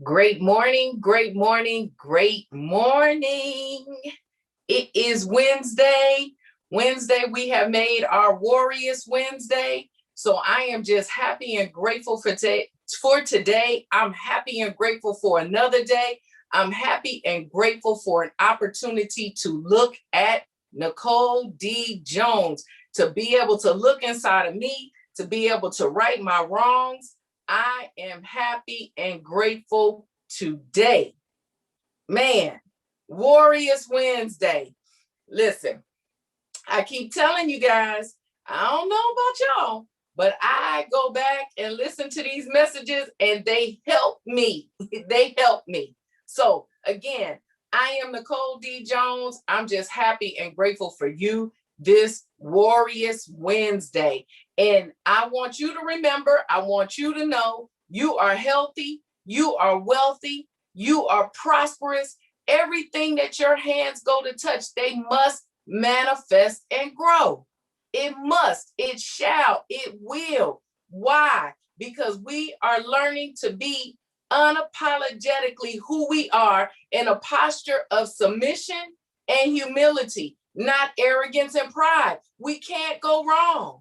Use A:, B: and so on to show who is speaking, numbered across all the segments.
A: Great morning, great morning, great morning. It is Wednesday. Wednesday, we have made our Warrious Wednesday. So I am just happy and grateful for today. I'm happy and grateful for another day. I'm happy and grateful for an opportunity to look at Nicole D. Jones, to be able to look inside of me, to be able to right my wrongs. I am happy and grateful today. Man, Warrious Wednesday. Listen, I keep telling you guys, I don't know about y'all, but I go back and listen to these messages and they help me. They help me. So again, I am Nicole D. Jones. I'm just happy and grateful for you this Warrious Wednesday. And I want you to remember, I want you to know you are healthy, you are wealthy, you are prosperous. Everything that your hands go to touch, they must manifest and grow. It must, it shall, it will. Why? Because we are learning to be unapologetically who we are in a posture of submission and humility, not arrogance and pride. We can't go wrong.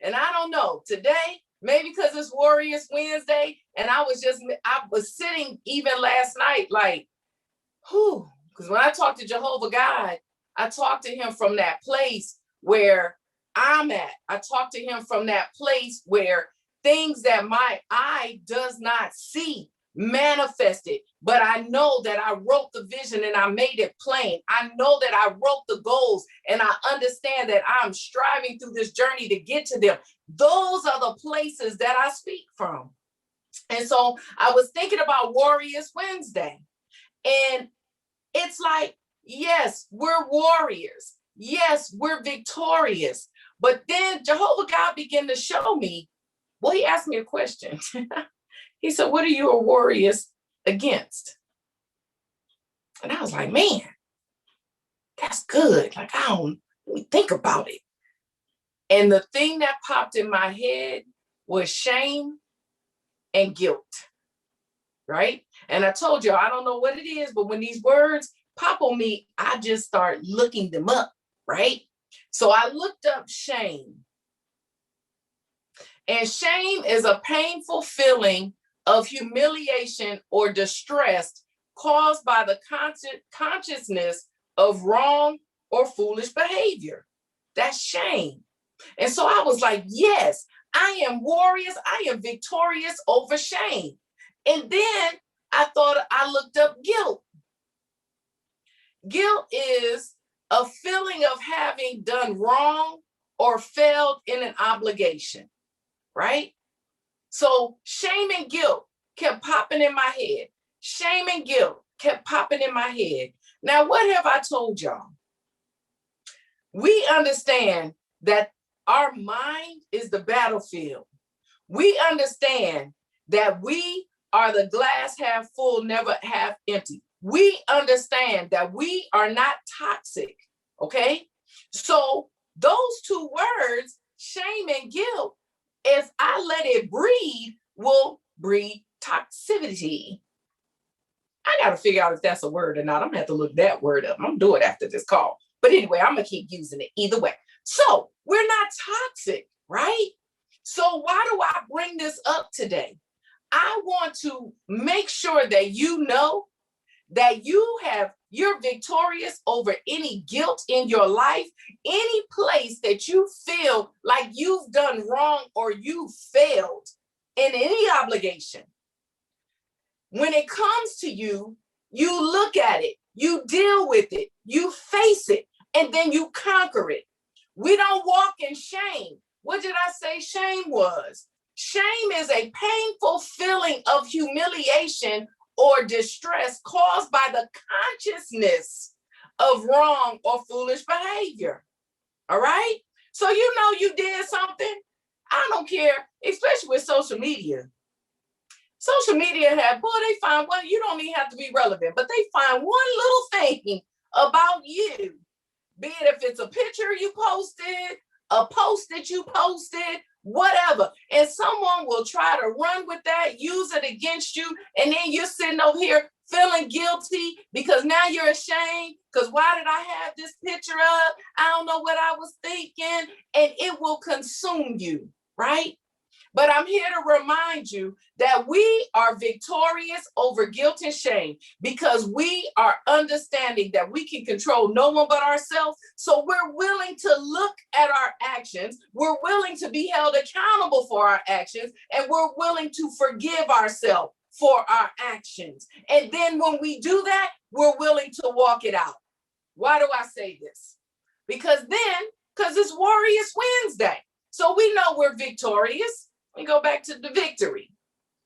A: And I don't know, today, maybe because it's Warriors Wednesday, and I was sitting even last night like, whew, because when I talk to Jehovah God, I talk to him from that place where I'm at. I talk to him from that place where things that my eye does not see manifested, but I know that I wrote the vision and I made it plain. I know that I wrote the goals and I understand that I'm striving through this journey to get to them. Those are the places that I speak from. And so I was thinking about Warriors Wednesday, and it's like, yes, we're warriors. Yes, we're victorious. But then Jehovah God began to show me, well, he asked me a question. He said, what are you a warriors against? And I was like, man, that's good. Like, let me think about it. And the thing that popped in my head was shame and guilt, right? And I told you, I don't know what it is, but when these words pop on me, I just start looking them up, right? So I looked up shame. And shame is a painful feeling of humiliation or distress caused by the consciousness of wrong or foolish behavior. That's shame. And so I was like, yes, I am warriors. I am victorious over shame. And then I looked up guilt. Guilt is a feeling of having done wrong or failed in an obligation, right? So shame and guilt kept popping in my head. Shame and guilt kept popping in my head. Now, what have I told y'all? We understand that our mind is the battlefield. We understand that we are the glass half full, never half empty. We understand that we are not toxic, okay? So those two words, shame and guilt, if I let it breathe, will breed toxicity. I got to figure out if that's a word or not. I'm going to have to look that word up. I'm going to do it after this call. But anyway, I'm going to keep using it either way. So we're not toxic, right? So why do I bring this up today? I want to make sure that you know that you're victorious over any guilt in your life, any place that you feel like you've done wrong or you failed in any obligation. When it comes to you, you look at it, you deal with it, you face it, and then you conquer it. We don't walk in shame. What did I say shame was? Shame is a painful feeling of humiliation or distress caused by the consciousness of wrong or foolish behavior. All right? So you know you did something. I don't care, especially with social media. Social media they find, well, you don't even have to be relevant, but they find one little thing about you, be it if it's a picture you posted, a post that you posted, whatever. And someone will try to run with that, use it against you. And then you're sitting over here feeling guilty because now you're ashamed because why did I have this picture up? I don't know what I was thinking. And it will consume you, right? But I'm here to remind you that we are victorious over guilt and shame because we are understanding that we can control no one but ourselves. So we're willing to look at our actions. We're willing to be held accountable for our actions, and we're willing to forgive ourselves for our actions. And then when we do that, we're willing to walk it out. Why do I say this? Because it's Warrious Wednesday. So we know we're victorious. We go back to the victory.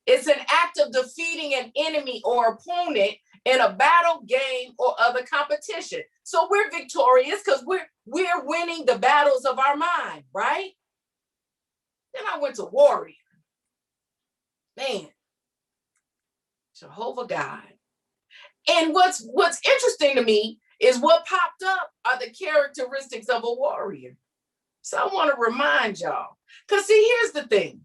A: It's an act of defeating an enemy or opponent in a battle, game, or other competition. So we're victorious because we're winning the battles of our mind, right? Then I went to Warrior. Man, Jehovah God. And what's interesting to me is what popped up are the characteristics of a warrior. So I want to remind y'all, because see, here's the thing.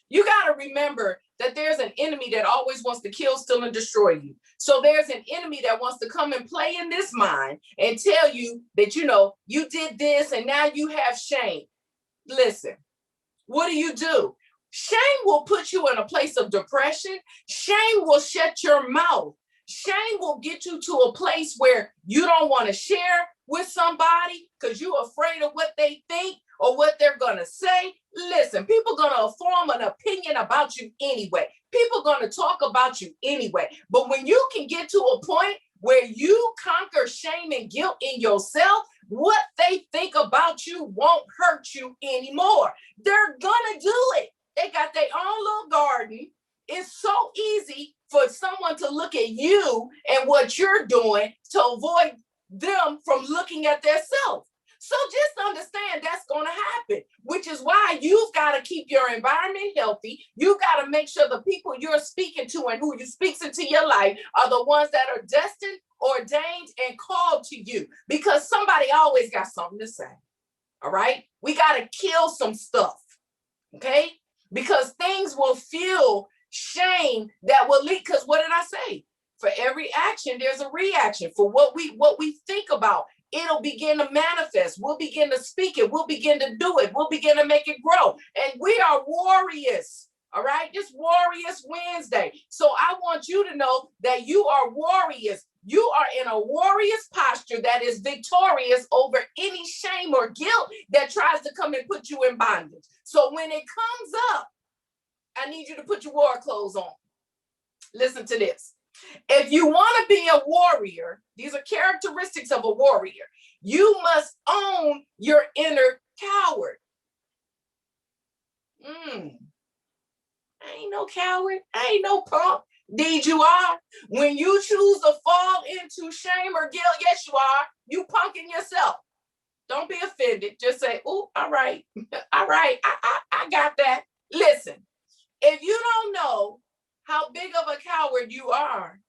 A: You got to remember that there's an enemy that always wants to kill, steal, and destroy you. So there's an enemy that wants to come and play in this mind and tell you that, you did this and now you have shame. Listen, what do? Shame will put you in a place of depression. Shame will shut your mouth. Shame will get you to a place where you don't want to share with somebody because you're afraid of what they think or what they're going to say. Listen, people are going to form an opinion about you anyway. People are going to talk about you anyway. But when you can get to a point where you conquer shame and guilt in yourself, what they think about you won't hurt you anymore. They're going to do it. They got their own little garden. It's so easy for someone to look at you and what you're doing to avoid them from looking at themselves. So just understand that's going to happen, which is why you've got to keep your environment healthy. You've got to make sure the people you're speaking to and who you speak into your life are the ones that are destined, ordained, and called to you, because somebody always got something to say. All right. We got to kill some stuff. Okay. Because things will feel shame that will lead. Because what did I say? For every action, there's a reaction. For what we think about, it'll begin to manifest. We'll begin to speak it. We'll begin to do it. We'll begin to make it grow. And we are warriors. All right. It's Warrious Wednesday. So I want you to know that you are warriors. You are in a warrious posture that is victorious over any shame or guilt that tries to come and put you in bondage. So when it comes up, I need you to put your war clothes on. Listen to this. If you want to be a warrior, these are characteristics of a warrior. You must own your inner coward. I ain't no coward. I ain't no punk. Indeed, you are. When you choose to fall into shame or guilt, yes, you are. You punking yourself. Don't be offended. Just say, "Oh, all right. All right. I got that." Listen, if you don't know how big of a coward you are,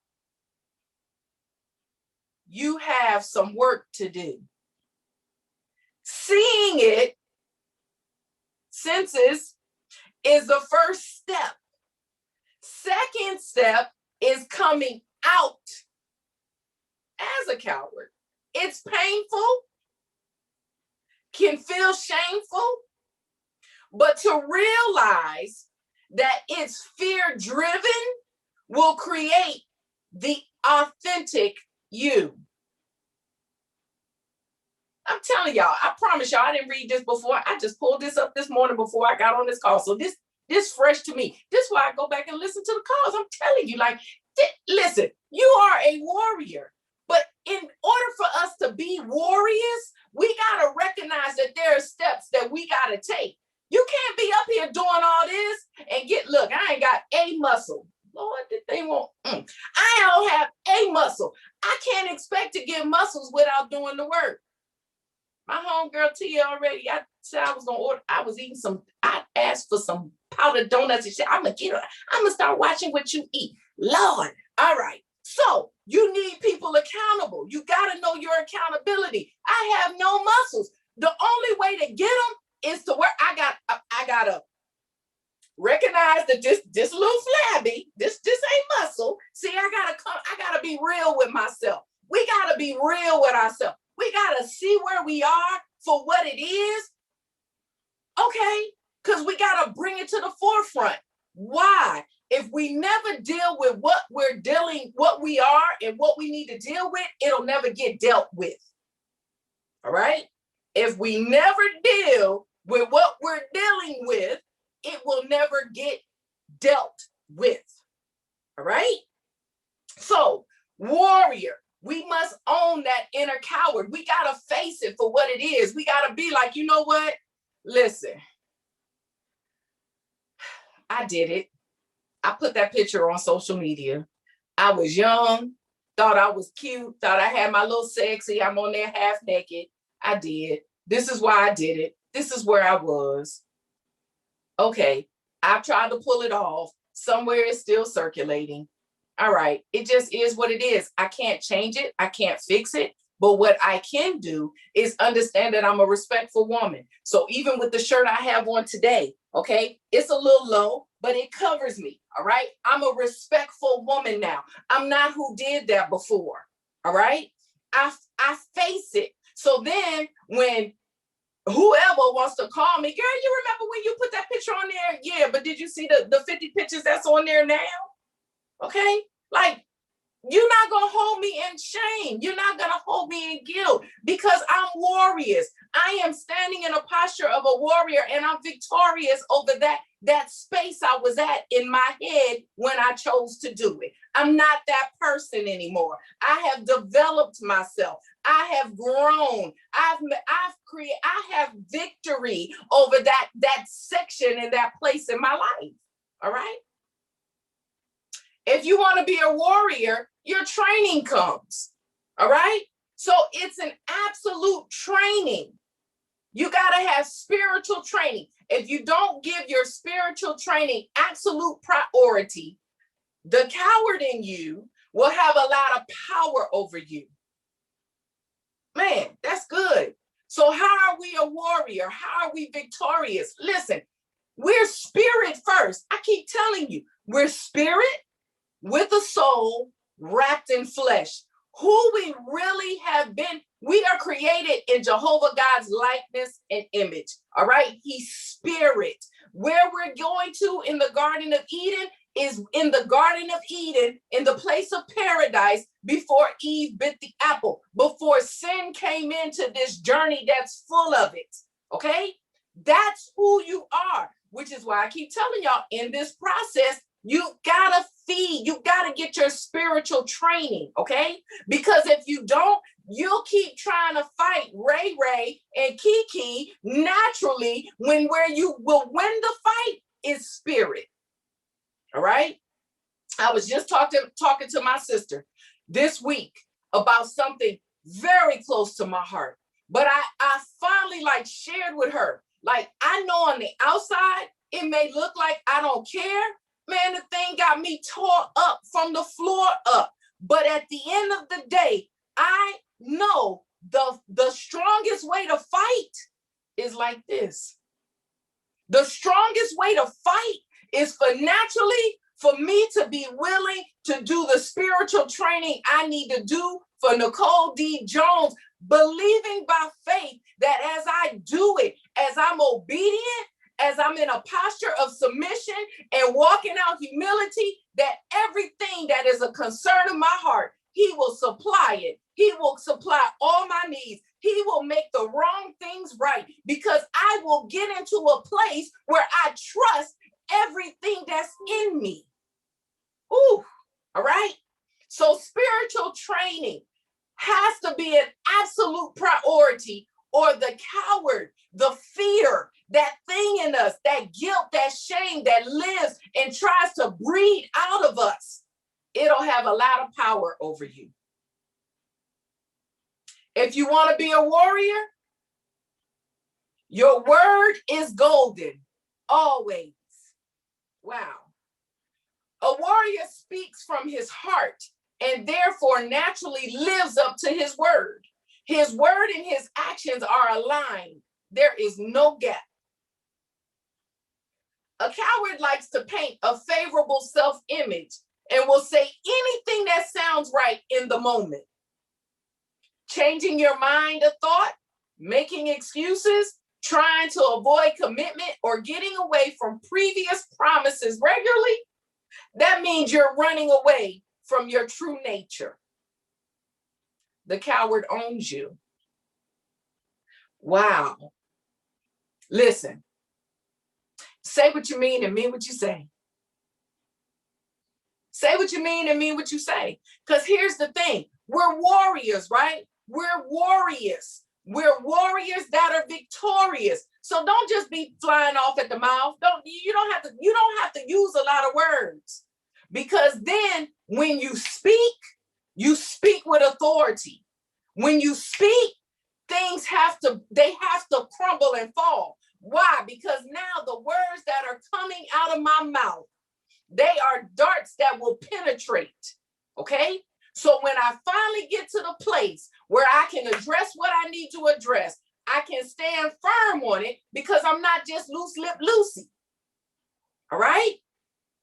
A: you have some work to do. Seeing it, senses, is the first step. Second step is coming out as a coward. It's painful, can feel shameful, but to realize that it's fear-driven will create the authentic you. I'm telling y'all, I promise y'all, I didn't read this before. I just pulled this up this morning before I got on this call. So this fresh to me. This is why I go back and listen to the calls. I'm telling you, listen, you are a warrior. But in order for us to be warriors, we got to recognize that there are steps that we got to take. You can't be up here doing all this and look, I ain't got a muscle. Lord, did they want? I don't have a muscle. I can't expect to get muscles without doing the work. My homegirl Tia already, I said I was going to order. I was eating I asked for some powdered donuts and shit. I'm going to start watching what you eat. Lord. All right. So you need people accountable. You got to know your accountability. I have no muscles. The only way to get them is to where I gotta recognize that this little flabby, this ain't muscle. See, I gotta be real with myself. We gotta be real with ourselves. We gotta see where we are for what it is. Okay, because we gotta bring it to the forefront. Why? If we never deal with what we are and what we need to deal with, it'll never get dealt with. All right? If we never deal with what we're dealing with, it will never get dealt with. All right? So, warrior, we must own that inner coward. We got to face it for what it is. We got to be like, you know what? Listen, I did it. I put that picture on social media. I was young, thought I was cute, thought I had my little sexy. I'm on there half naked. I did. This is why I did it. This is where I was. Okay, I've tried to pull it off. Somewhere it's still circulating. All right, it just is what it is. I can't change it. I can't fix it. But what I can do is understand that I'm a respectful woman. So even with the shirt I have on today, okay, it's a little low, but it covers me. All right, I'm a respectful woman now. I'm not who did that before. All right, I face it. So then when whoever wants to call me, girl, you remember when you put that picture on there? Yeah, but did you see the 50 pictures that's on there now? Okay, like, you're not going to hold me in shame. You're not going to hold me in guilt because I'm warriors. I am standing in a posture of a warrior and I'm victorious over that space I was at in my head when I chose to do it. I'm not that person anymore. I have developed myself. I have grown. I have victory over that section and that place in my life. All right. If you want to be a warrior, your training comes. All right. So it's an absolute training. You got to have spiritual training. If you don't give your spiritual training absolute priority, the coward in you will have a lot of power over you. Man, that's good. So how are we a warrior? How are we victorious? Listen, we're spirit first. I keep telling you, we're spirit with a soul wrapped in flesh. Who we really have been, we are created in Jehovah God's likeness and image. All right, He's spirit. Where we're going to in the Garden of Eden is in the Garden of Eden, in the place of paradise, before Eve bit the apple, before sin came into this journey that's full of it. Okay, that's who you are, which is why I keep telling y'all, in this process, you gotta feed, you gotta get your spiritual training, okay? Because if you don't, you'll keep trying to fight Ray and Kiki naturally, when where you will win the fight is spirit. All right? I was just talking to my sister this week about something very close to my heart. But I finally shared with her, I know on the outside, it may look like I don't care. Man, the thing got me tore up from the floor up. But at the end of the day, I know the strongest way to fight is like this. The strongest way to fight is for me to be willing to do the spiritual training I need to do for Nicole D. Jones, believing by faith that as I do it, as I'm obedient, as I'm in a posture of submission and walking out humility, that everything that is a concern of my heart, He will supply it. He will supply all my needs. He will make the wrong things right, because I will get into a place where I trust everything that's in me. Ooh, all right? So spiritual training has to be an absolute priority, or the coward, the fear, that thing in us, that guilt, that shame that lives and tries to breed out of us, it'll have a lot of power over you. If you want to be a warrior, your word is golden, always. Wow. A warrior speaks from his heart and therefore naturally lives up to his word. His word and his actions are aligned. There is no gap. A coward likes to paint a favorable self-image and will say anything that sounds right in the moment. Changing your mind of thought, making excuses, trying to avoid commitment, or getting away from previous promises regularly, that means you're running away from your true nature. The coward owns you. Wow. Listen, say what you mean and mean what you say. Say what you mean and mean what you say. Because here's the thing. We're warriors, right? We're warriors. We're warriors that are victorious. So don't just be flying off at the mouth. You don't have to use a lot of words. Because then when you speak with authority. When you speak, things have to crumble and fall. Why? Because now the words that are coming out of my mouth, they are darts that will penetrate. Okay? So when I finally get to the place where I can address what I need to address, I can stand firm on it because I'm not just loose-lipped Lucy. All right?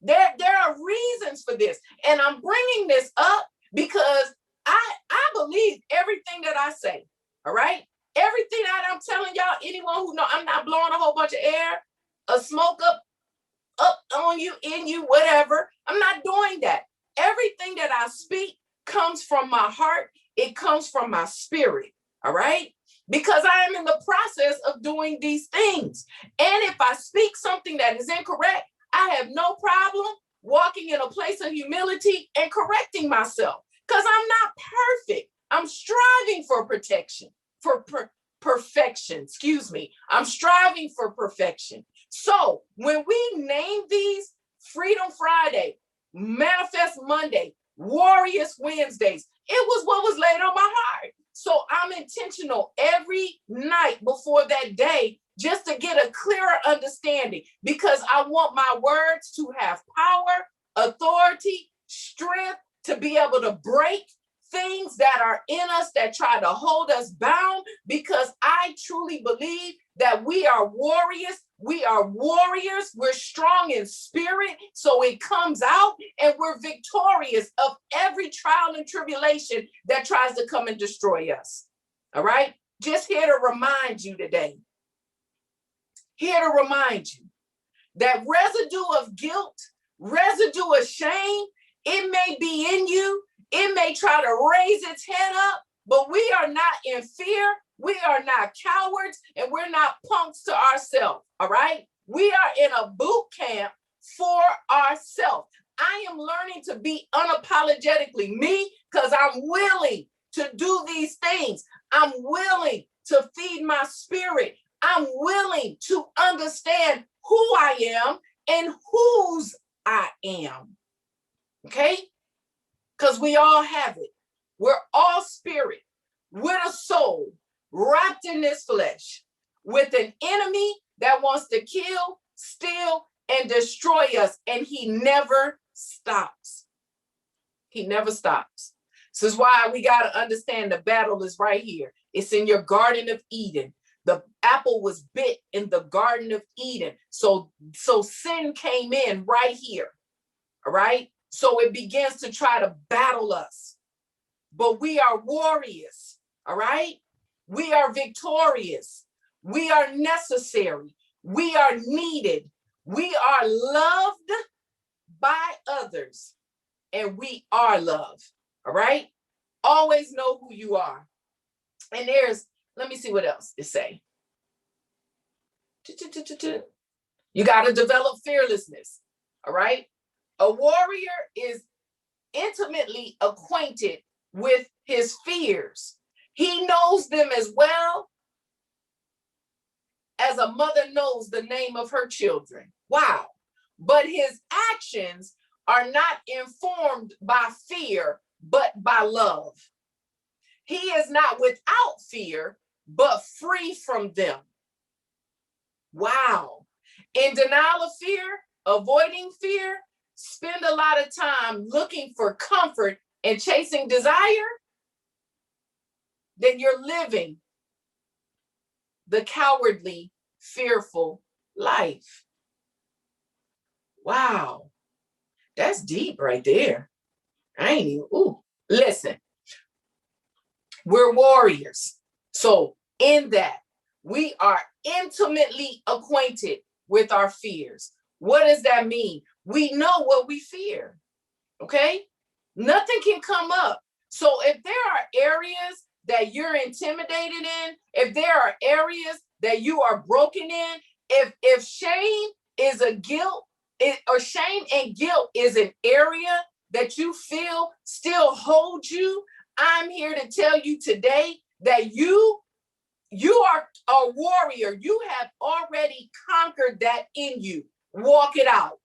A: There are reasons for this. And I'm bringing this up because I believe everything that I say. All right? Everything that I'm telling y'all, anyone who know I'm not blowing a whole bunch of air, a smoke up on you, in you, whatever. I'm not doing that. Everything that I speak comes from my heart. It comes from my spirit. All right? Because I am in the process of doing these things. And if I speak something that is incorrect, I have no problem walking in a place of humility and correcting myself. Because I'm not perfect. I'm striving for protection, perfection. Excuse me. I'm striving for perfection. So when we name these Freedom Friday, Manifest Monday, Warrious Wednesdays, it was what was laid on my heart. So I'm intentional every night before that day just to get a clearer understanding because I want my words to have power, authority, strength to be able to break things that are in us that try to hold us bound because I truly believe that we are warriors. We are warriors. We're strong in spirit. So it comes out and we're victorious of every trial and tribulation that tries to come and destroy us. All right. Just here to remind you today. Here to remind you that residue of guilt, residue of shame, it may be in you. It may try to raise its head up, but we are not in fear. We are not cowards and we're not punks to ourselves. All right. We are in a boot camp for ourselves. I am learning to be unapologetically me because I'm willing to do these things. I'm willing to feed my spirit. I'm willing to understand who I am and whose I am. Okay? Because we all have it. We're all spirit with a soul wrapped in this flesh with an enemy that wants to kill, steal, and destroy us. And he never stops. He never stops. This is why we got to understand the battle is right here. It's in your Garden of Eden. The apple was bit in the Garden of Eden. So sin came in right here. All right. So it begins to try to battle us. But we are warriors. All right. We are victorious. We are necessary. We are needed. We are loved by others. And we are love. All right. Always know who you are. And let me see what else it say. You got to develop fearlessness. All right. A warrior is intimately acquainted with his fears. He knows them as well as a mother knows the name of her children. Wow. But his actions are not informed by fear, but by love. He is not without fear, but free from them. Wow. In denial of fear, avoiding fear, spend a lot of time looking for comfort and chasing desire, then you're living the cowardly, fearful life. Wow. That's deep right there. I ain't even, listen, we're warriors. So in that, we are intimately acquainted with our fears. What does that mean? We know what we fear, okay? Nothing can come up. So if there are areas that you're intimidated in, if there are areas that you are broken in, if shame is a guilt, or shame and guilt is an area that you feel still holds you, I'm here to tell you today that you are a warrior. You have already conquered that in you. Walk it out.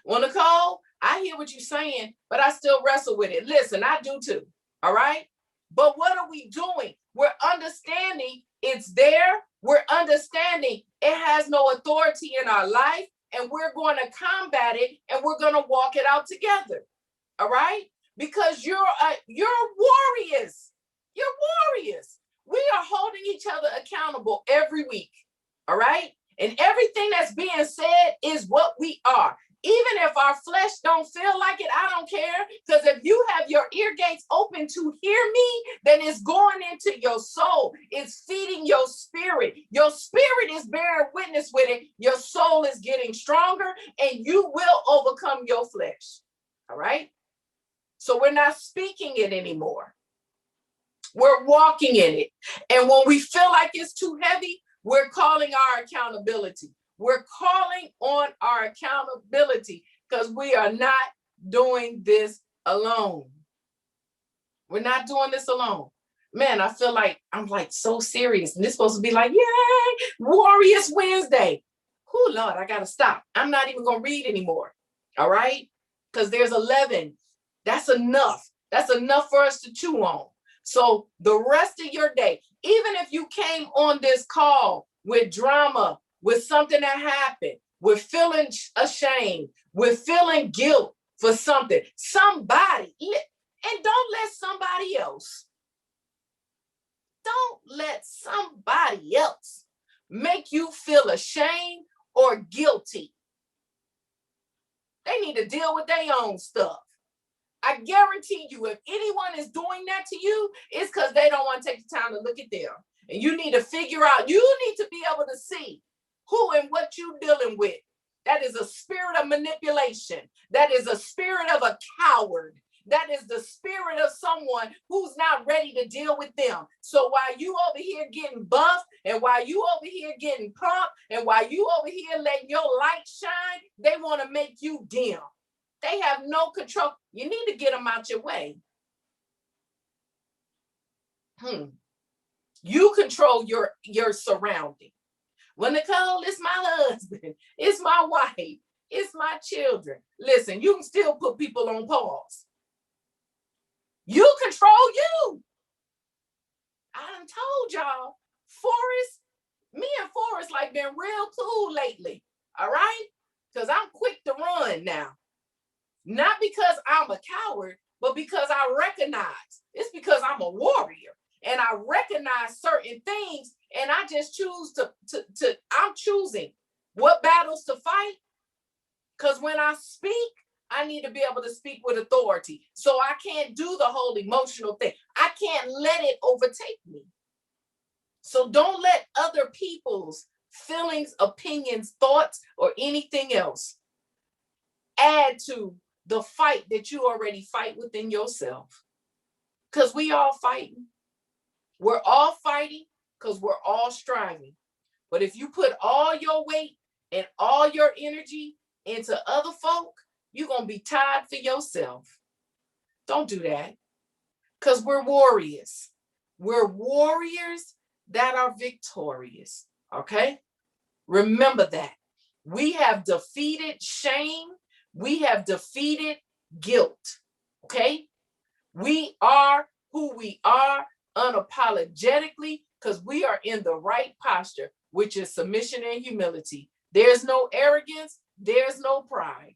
A: Well, Nicole, I hear what you're saying, but I still wrestle with it. Listen, I do too. All right. But what are we doing? We're understanding it's there. We're understanding it has no authority in our life, and we're going to combat it, and we're going to walk it out together. All right. Because you're warriors. You're warriors. We are holding each other accountable every week. All right. And everything that's being said is what we are. Even if our flesh don't feel like it, I don't care. Because if you have your ear gates open to hear me, then it's going into your soul. It's feeding your spirit. Your spirit is bearing witness with it. Your soul is getting stronger, and you will overcome your flesh. All right? So we're not speaking it anymore. We're walking in it. And when we feel like it's too heavy, we're calling our accountability. We're calling on our accountability because we are not doing this alone. We're not doing this alone. Man, I feel like I'm like so serious. And this is supposed to be like, yay, Warrious Wednesday. Oh, Lord, I got to stop. I'm not even going to read anymore. All right? Because there's 11. That's enough. That's enough for us to chew on. So the rest of your day, even if you came on this call with drama, with something that happened, with feeling ashamed, with feeling guilt for something, somebody, and don't let somebody else make you feel ashamed or guilty. They need to deal with their own stuff. I guarantee you, if anyone is doing that to you, it's because they don't want to take the time to look at them. And you need to figure out, you need to be able to see who and what you're dealing with. That is a spirit of manipulation. That is a spirit of a coward. That is the spirit of someone who's not ready to deal with them. So while you over here getting buff, and while you over here getting pumped, and while you over here letting your light shine, they want to make you dim. They have no control. You need to get them out your way. You control your surrounding. Well, Nicole, it's my husband. It's my wife. It's my children. Listen, you can still put people on pause. You control you. I done told y'all, me and Forrest like been real cool lately. All right? Because I'm quick to run now. Not because I'm a coward, but because I recognize. It's because I'm a warrior. And I recognize certain things, and I just choose I'm choosing what battles to fight. Because when I speak, I need to be able to speak with authority. So I can't do the whole emotional thing. I can't let it overtake me. So don't let other people's feelings, opinions, thoughts, or anything else add to the fight that you already fight within yourself. Because we all fighting. We're all fighting because we're all striving. But if you put all your weight and all your energy into other folk, you're going to be tired for yourself. Don't do that. Because we're warriors. We're warriors that are victorious. Okay? Remember that. We have defeated shame. We have defeated guilt. Okay? We are who we are unapologetically because we are in the right posture, which is submission and humility. There's no arrogance. There's no pride.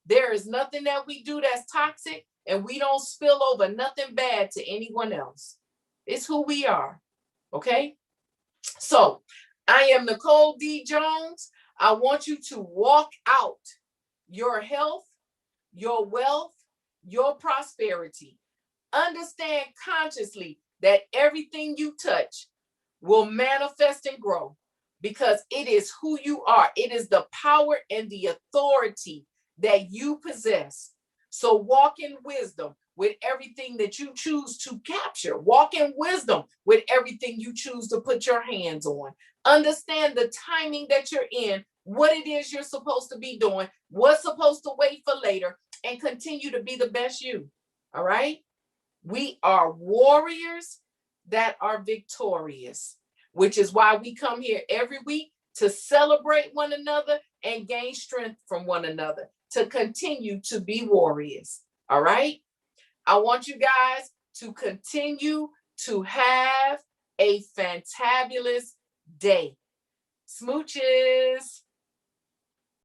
A: There is nothing that we do that's toxic, and we don't spill over nothing bad to anyone else. It's who we are. Okay? So I am Nicole D. Jones. I want you to walk out your health, your wealth, your prosperity. Understand consciously that everything you touch will manifest and grow because it is who you are. It is the power and the authority that you possess. So walk in wisdom with everything that you choose to capture. Walk in wisdom with everything you choose to put your hands on. Understand the timing that you're in, what it is you're supposed to be doing, what's supposed to wait for later, and continue to be the best you. All right? We are warriors that are victorious, which is why we come here every week to celebrate one another and gain strength from one another to continue to be warriors. All right? I want you guys to continue to have a fantabulous day. Smooches.